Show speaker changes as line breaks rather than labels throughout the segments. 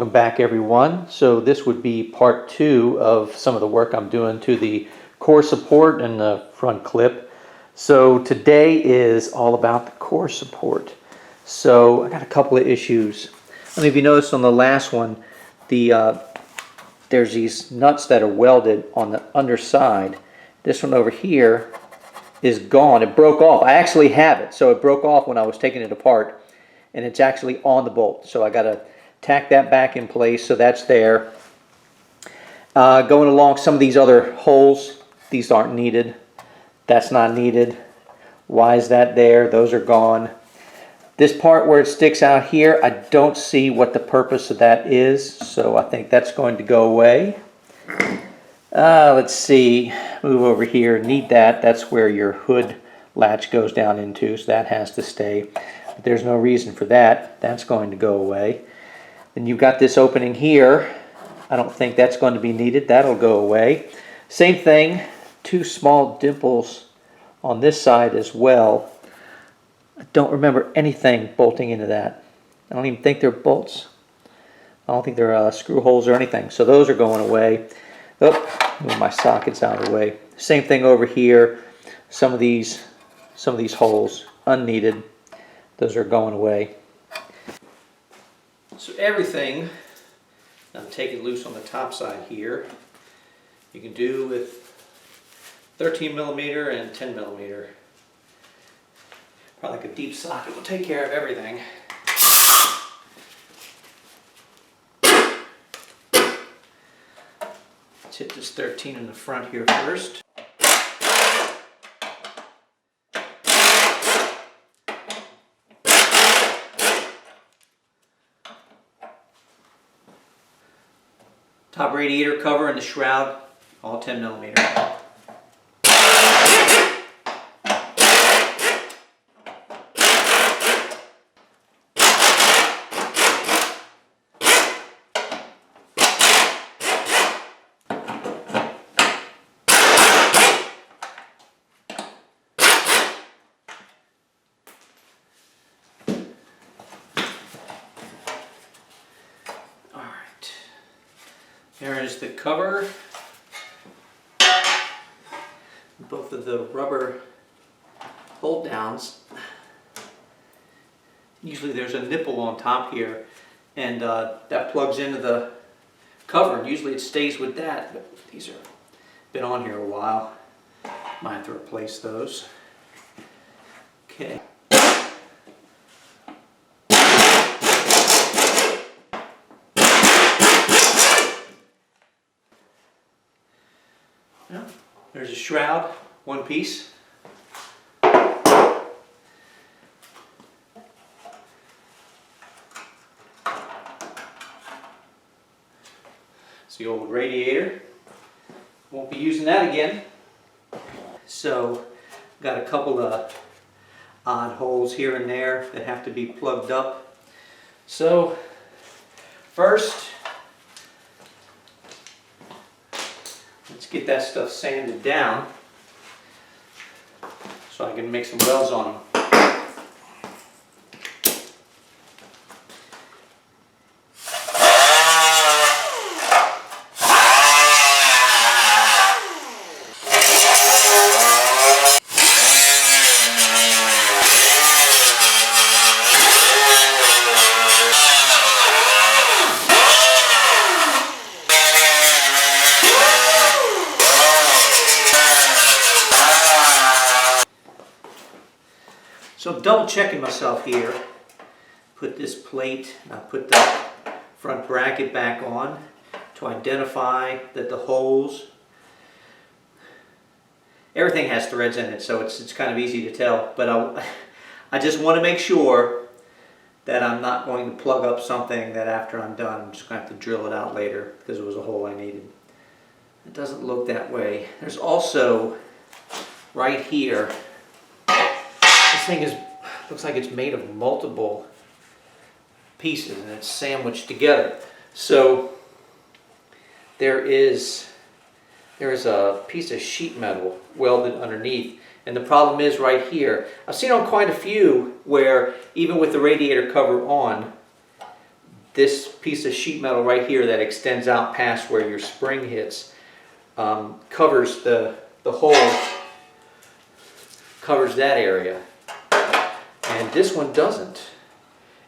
Welcome back, everyone. So this would be part 2 of some of the work I'm doing to the core support and the front clip. So today is all about the core support. So I got a couple of issues. I mean, if you notice on the last one, there's these nuts that are welded on the underside. This one over here is gone. It broke off. I actually have it. So it broke off when I was taking it apart, and it's actually on the bolt. So I got to tack that back in place, so that's there. Going along some of these other holes, these aren't needed. That's not needed. Why is that there? Those are gone. This part where it sticks out here, I don't see what the purpose of that is, so I think that's going to go away. Let's see, move over here, need that. That's where your hood latch goes down into, so that has to stay. But there's no reason for that. That's going to go away. Then you've got this opening here. I don't think that's going to be needed. That'll go away. Same thing, two small dimples on this side as well. I don't remember anything bolting into that. I don't even think they're bolts. I don't think they're screw holes or anything. So those are going away. Oh, move my sockets out of the way. Same thing over here. Some of these holes unneeded. Those are going away. So everything, I'm taking loose on the top side here, you can do with 13 millimeter and 10 millimeter. Probably like a deep socket will take care of everything. Let's hit this 13 in the front here first. Top radiator cover and the shroud, all 10 millimeter. There is the cover, both of the rubber bolt downs. Usually there's a nipple on top here, and that plugs into the cover, and usually it stays with that, but these are been on here a while. Might have to replace those. Okay. There's a shroud, one piece. It's the old radiator. Won't be using that again. So, got a couple of odd holes here and there that have to be plugged up. So, first, let's get that stuff sanded down so I can make some welds on them. So I'm double checking myself here. Put this plate, I put the front bracket back on to identify that the holes, everything has threads in it, so it's kind of easy to tell, but I just want to make sure that I'm not going to plug up something that after I'm done I'm just going to have to drill it out later because it was a hole I needed. It doesn't look that way. There's also right here, this thing looks like it's made of multiple pieces and it's sandwiched together. So there is a piece of sheet metal welded underneath, and the problem is right here. I've seen on quite a few where even with the radiator cover on, this piece of sheet metal right here that extends out past where your spring hits covers the hole, covers that area. And this one doesn't.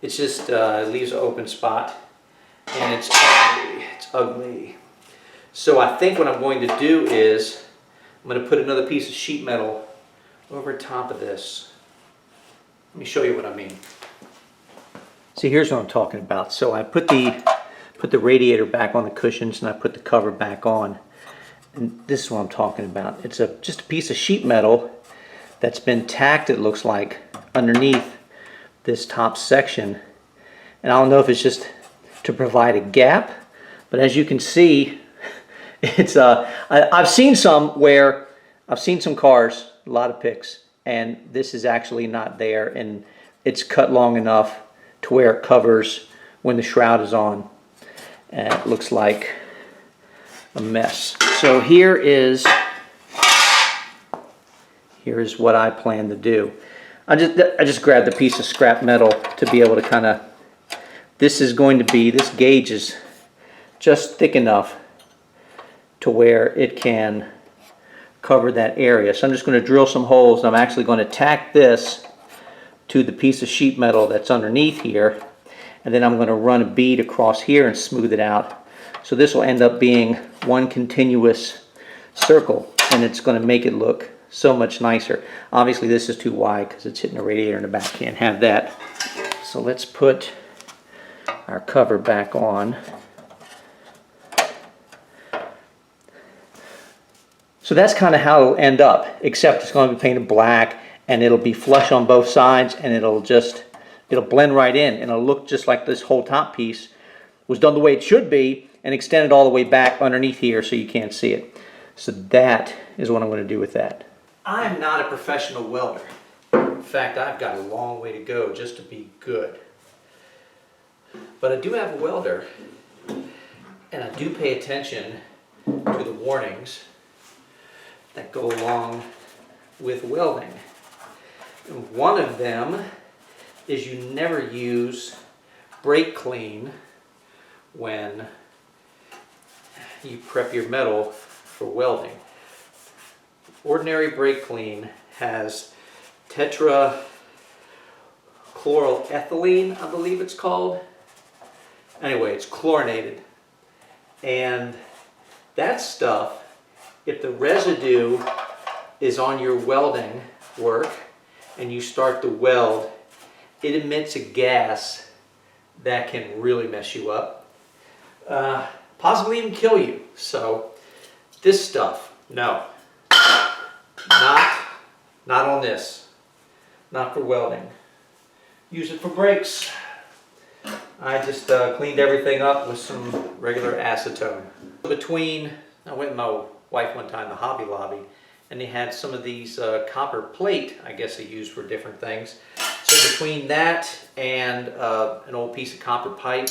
It's just leaves an open spot, and it's ugly. It's ugly. So I think what I'm going to do is I'm going to put another piece of sheet metal over top of this. Let me show you what I mean. See, here's what I'm talking about. So I put the radiator back on the cushions, and I put the cover back on. And this is what I'm talking about. It's just a piece of sheet metal that's been tacked, it looks like, underneath this top section. And I don't know if it's just to provide a gap, but as you can see, it's I've seen some cars, a lot of pics, and this is actually not there, and it's cut long enough to where it covers when the shroud is on. And it looks like a mess. So here's what I plan to do. I just grabbed a piece of scrap metal to be able to kind of, this gauge is just thick enough to where it can cover that area. So I'm just going to drill some holes, and I'm actually going to tack this to the piece of sheet metal that's underneath here, and then I'm going to run a bead across here and smooth it out. So this will end up being one continuous circle, and it's going to make it look so much nicer. Obviously this is too wide because it's hitting the radiator in the back. Can't have that. So let's put our cover back on. So that's kind of how it'll end up, except it's going to be painted black, and it'll be flush on both sides, and it'll blend right in, and it'll look just like this whole top piece was done the way it should be and extended all the way back underneath here so you can't see it. So that is what I'm going to do with that. I'm not a professional welder. In fact, I've got a long way to go just to be good. But I do have a welder, and I do pay attention to the warnings that go along with welding. And one of them is you never use brake clean when you prep your metal for welding. Ordinary brake clean has tetrachloroethylene, I believe it's called. Anyway, it's chlorinated. And that stuff, if the residue is on your welding work and you start to weld, it emits a gas that can really mess you up, possibly even kill you. So this stuff, no, not on this, not for welding. Use it for brakes. I just cleaned everything up with some regular acetone. I went with my wife one time to Hobby Lobby, and they had some of these copper plate, I guess they used for different things. So between that and an old piece of copper pipe,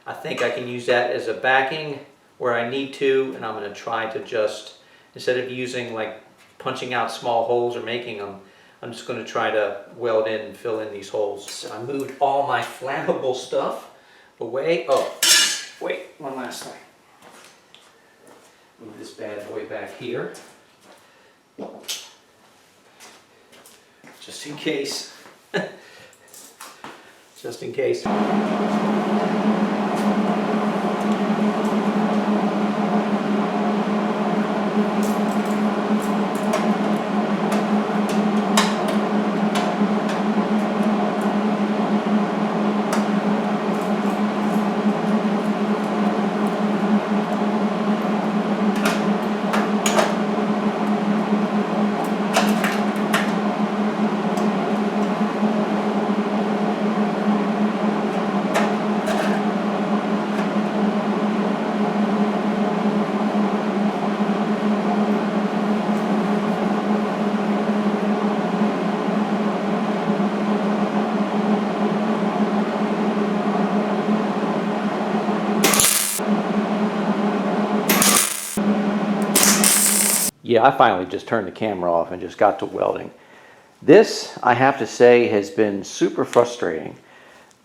I think I can use that as a backing where I need to, and I'm going to try to just, instead of using like punching out small holes or making them, I'm just going to try to weld in and fill in these holes. So I moved all my flammable stuff away. Oh, wait, one last thing. Move this bad boy back here, just in case. Just in case. Yeah, I finally just turned the camera off and just got to welding. This, I have to say, has been super frustrating.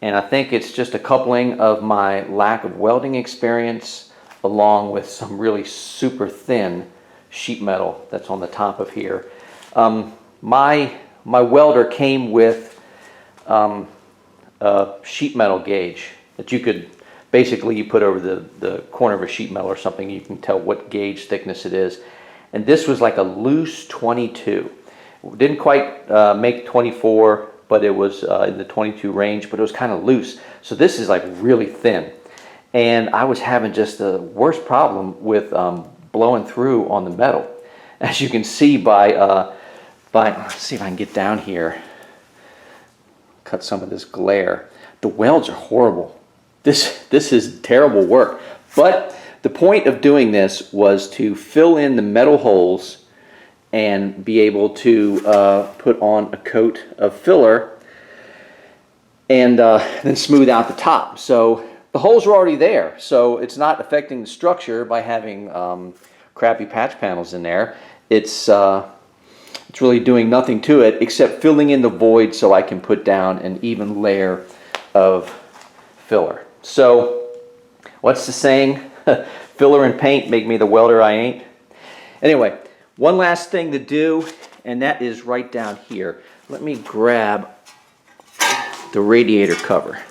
And I think it's just a coupling of my lack of welding experience along with some really super thin sheet metal that's on the top of here. My welder came with a sheet metal gauge that you could basically you put over the corner of a sheet metal or something. You can tell what gauge thickness it is. And this was like a loose 22. Didn't quite make 24, but it was in the 22 range, but it was kind of loose. So this is like really thin. And I was having just the worst problem with blowing through on the metal. As you can see by let's see if I can get down here, cut some of this glare. The welds are horrible. This is terrible work. But the point of doing this was to fill in the metal holes and be able to put on a coat of filler and then smooth out the top. So the holes are already there, so it's not affecting the structure by having crappy patch panels in there. It's really doing nothing to it except filling in the void so I can put down an even layer of filler. So what's the saying? Filler and paint make me the welder I ain't. Anyway, one last thing to do, and that is right down here. Let me grab the radiator cover.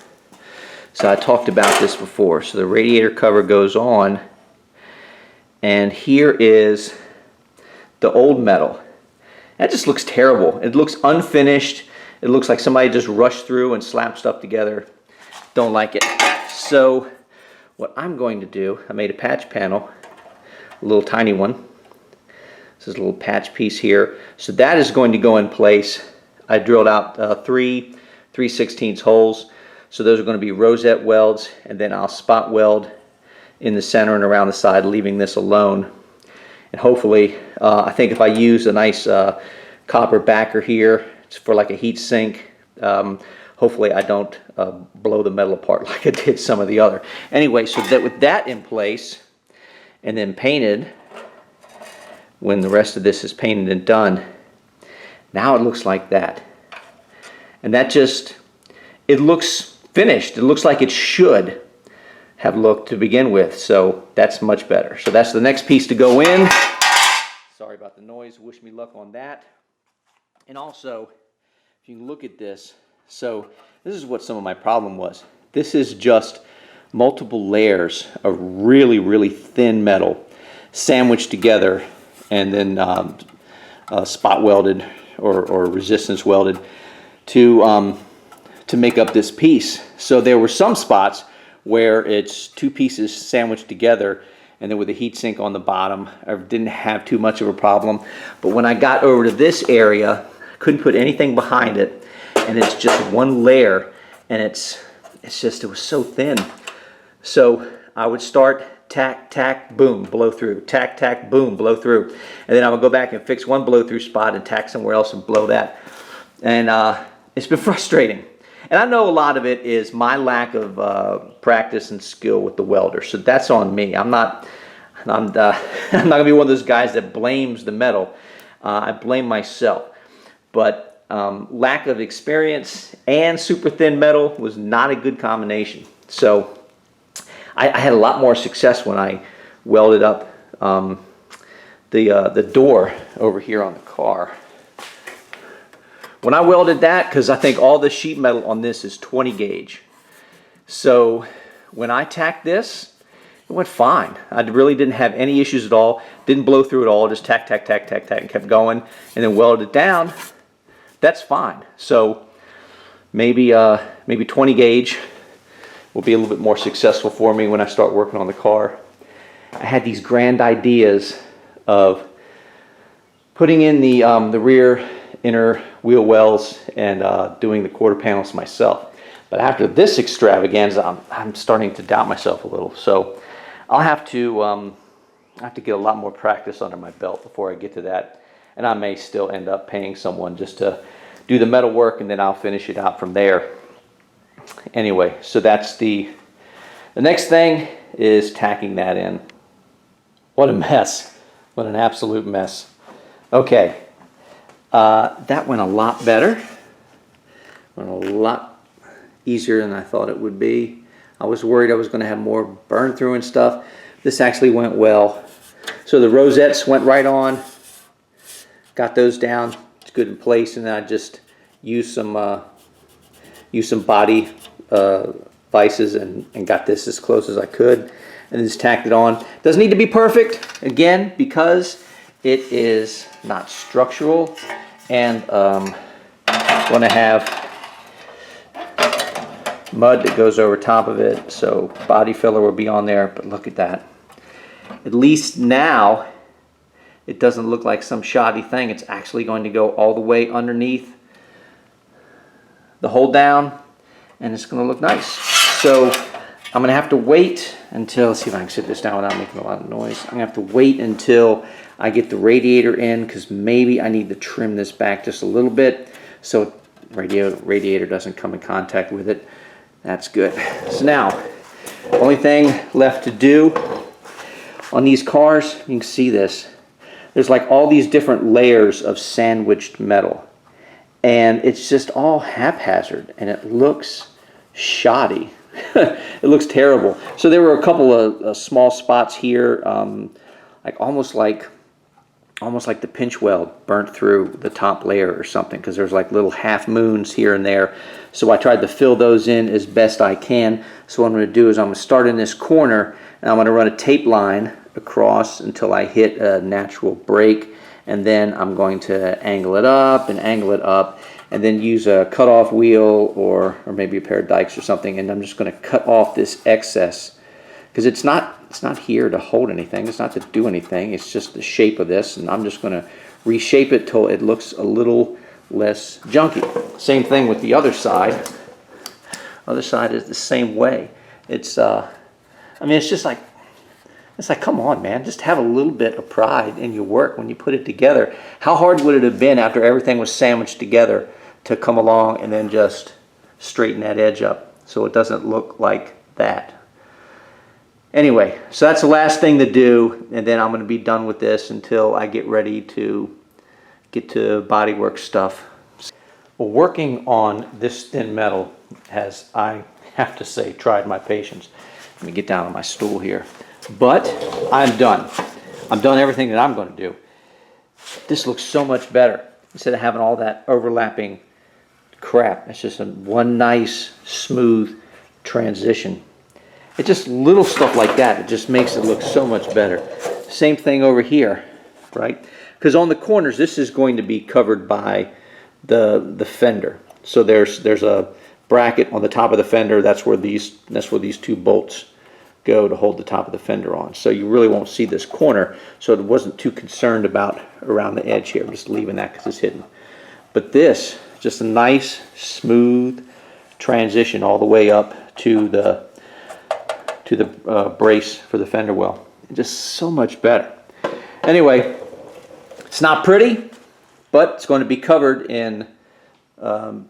So I talked about this before. So the radiator cover goes on, and here is the old metal. That just looks terrible. It looks unfinished. It looks like somebody just rushed through and slapped stuff together. Don't like it. So what I'm going to do, I made a patch panel, a little tiny one. This is a little patch piece here. So that is going to go in place. I drilled out three 3/16 holes. So those are going to be rosette welds, and then I'll spot weld in the center and around the side, leaving this alone. And hopefully, I think if I use a nice copper backer here, it's for like a heat sink, hopefully I don't blow the metal apart like I did some of the other. Anyway, so that with that in place and then painted, when the rest of this is painted and done, now it looks like that. And that just, it looks finished. It looks like it should have looked to begin with. So that's much better. So that's the next piece to go in. Sorry about the noise. Wish me luck on that. And also, if you can look at this, so this is what some of my problem was. This is just multiple layers of really, really thin metal sandwiched together and then spot welded or resistance welded to make up this piece. So there were some spots where it's two pieces sandwiched together, and then with a heat sink on the bottom, I didn't have too much of a problem. But when I got over to this area, I couldn't put anything behind it, and it's just one layer, and it was so thin. So I would start tack, tack, boom, blow through, tack, tack, boom, blow through, and then I would go back and fix one blow through spot and tack somewhere else and blow that. And it's been frustrating. And I know a lot of it is my lack of practice and skill with the welder, so that's on me. I'm not gonna be one of those guys that blames the metal. I blame myself. But lack of experience and super thin metal was not a good combination. So I had a lot more success when I welded up the door over here on the car. When I welded that, because I think all the sheet metal on this is 20 gauge. So when I tacked this, it went fine. I really didn't have any issues at all. Didn't blow through at all. Just tack, tack, tack, tack, tack, and kept going. And then welded it down. That's fine. So maybe 20 gauge will be a little bit more successful for me when I start working on the car. I had these grand ideas of putting in the rear inner wheel wells and doing the quarter panels myself. But after this extravaganza, I'm starting to doubt myself a little. So I'll have to get a lot more practice under my belt before I get to that. And I may still end up paying someone just to do the metal work, and then I'll finish it out from there. Anyway, so that's the next thing is tacking that in. What a mess. What an absolute mess. Okay. That went a lot better. Went a lot easier than I thought it would be. I was worried I was going to have more burn through and stuff. This actually went well. So the rosettes went right on. Got those down. It's good in place, and then I just used some body vices and got this as close as I could, and just tacked it on. Doesn't need to be perfect, again, because it is not structural, and going to have mud that goes over top of it, so body filler will be on there. But look at that. At least now it doesn't look like some shoddy thing. It's actually going to go all the way underneath the hold down, and it's going to look nice. So I'm going to have to wait until, let's see if I can sit this down without making a lot of noise. I'm going to have to wait until I get the radiator in, because maybe I need to trim this back just a little bit so radiator doesn't come in contact with it. That's good. So now, only thing left to do on these cars, you can see this. There's like all these different layers of sandwiched metal, and it's just all haphazard, and it looks shoddy. It looks terrible. So there were a couple of small spots here, like almost like the pinch weld burnt through the top layer or something, because there's like little half moons here and there. So I tried to fill those in as best I can. So what I'm going to do is I'm going to start in this corner, and I'm going to run a tape line across until I hit a natural break, and then I'm going to angle it up and angle it up, and then use a cutoff wheel or maybe a pair of dikes or something, and I'm just going to cut off this excess, because it's not here to hold anything, it's not to do anything, it's just the shape of this, and I'm just going to reshape it till it looks a little less junky. Same thing with the other side. Other side is the same way. It's I mean, it's just like, it's like, come on, man, just have a little bit of pride in your work when you put it together. How hard would it have been after everything was sandwiched together to come along and then just straighten that edge up so it doesn't look like that? Anyway, so that's the last thing to do, and then I'm going to be done with this until I get ready to get to bodywork stuff. Well, working on this thin metal has, I have to say, tried my patience. Let me get down on my stool here. But I'm done. I've done everything that I'm going to do. This looks so much better. Instead of having all that overlapping crap, it's just one nice, smooth transition. It's just little stuff like that. It just makes it look so much better. Same thing over here, right? Because on the corners, this is going to be covered by the fender. So there's a bracket on the top of the fender. That's where these two bolts go to hold the top of the fender on. So you really won't see this corner. So it wasn't too concerned about around the edge here. I'm just leaving that because it's hidden. But this, just a nice, smooth transition all the way up to the brace for the fender well. Just so much better. Anyway, it's not pretty, but it's going to be covered in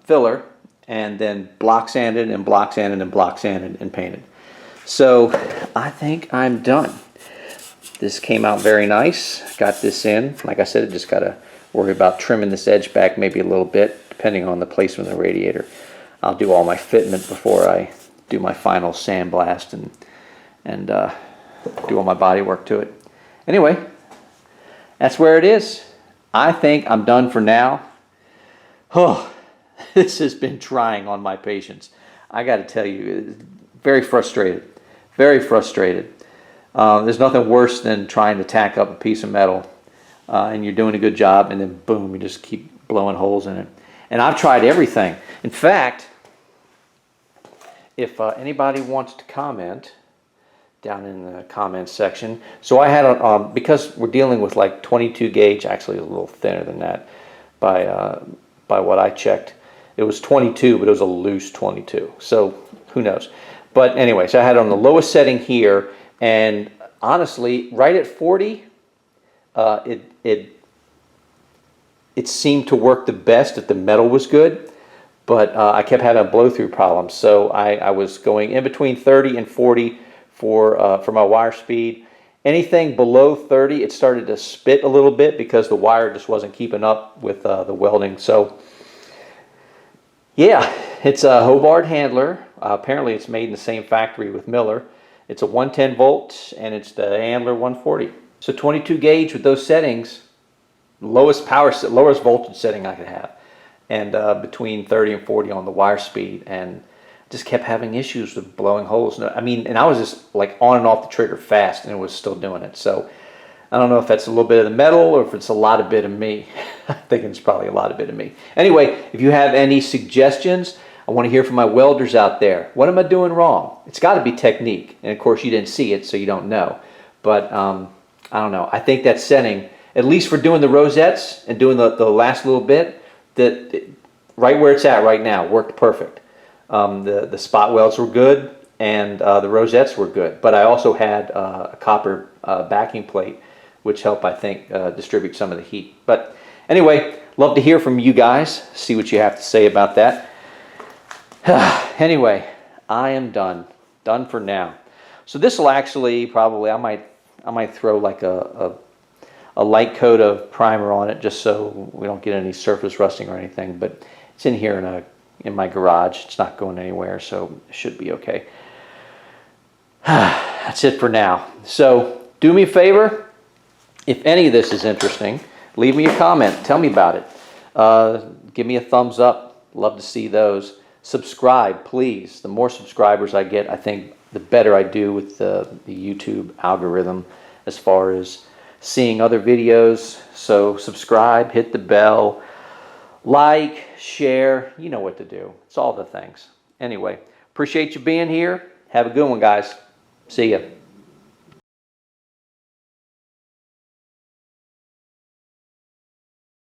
filler, and then block sanded and block sanded and block sanded and painted. So I think I'm done. This came out very nice. Got this in. Like I said, I just got to worry about trimming this edge back maybe a little bit, depending on the placement of the radiator. I'll do all my fitment before I do my final sandblast and do all my body work to it. Anyway, that's where it is. I think I'm done for now. Oh, this has been trying on my patience. I got to tell you, very frustrated. Very frustrated. There's nothing worse than trying to tack up a piece of metal and you're doing a good job, and then boom, you just keep blowing holes in it. And I've tried everything. In fact, if anybody wants to comment down in the comments section. So I had a, because we're dealing with like 22 gauge, actually a little thinner than that by what I checked. It was 22, but it was a loose 22. So who knows? But anyway, so I had it on the lowest setting here, and honestly, right at 40, it seemed to work the best if the metal was good, but I kept having a blow-through problem. So I was going in between 30 and 40 for my wire speed. Anything below 30, it started to spit a little bit because the wire just wasn't keeping up with the welding. So Yeah, it's a Hobart handler. Apparently it's made in the same factory with Miller. It's a 110 volts and it's the handler 140. So 22 gauge with those settings, lowest voltage setting I could have, and between 30 and 40 on the wire speed, and just kept having issues with blowing holes. I mean, and I was just like on and off the trigger fast, and it was still doing it. So I don't know if that's a little bit of the metal or if it's a lot of bit of me. I think it's probably a lot of bit of me. Anyway, if you have any suggestions, I want to hear from my welders out there. What am I doing wrong? It's got to be technique, and of course you didn't see it, so you don't know. But I don't know. I think that setting, at least for doing the rosettes and doing the last little bit, that right where it's at right now worked perfect. The spot welds were good, and the rosettes were good. But I also had a copper backing plate, which helped, I think, distribute some of the heat. But anyway, love to hear from you guys. See what you have to say about that. Anyway, I am done. Done for now. So this will actually probably, I might throw like a light coat of primer on it just so we don't get any surface rusting or anything. But it's in here in my garage. It's not going anywhere, so it should be okay. That's it for now. So do me a favor. If any of this is interesting, leave me a comment. Tell me about it. Give me a thumbs up. Love to see those. Subscribe, please. The more subscribers I get, I think the better I do with the YouTube algorithm as far as seeing other videos. So subscribe, hit the bell, like, share. You know what to do. It's all the things. Anyway, appreciate you being here. Have a good one, guys. See ya.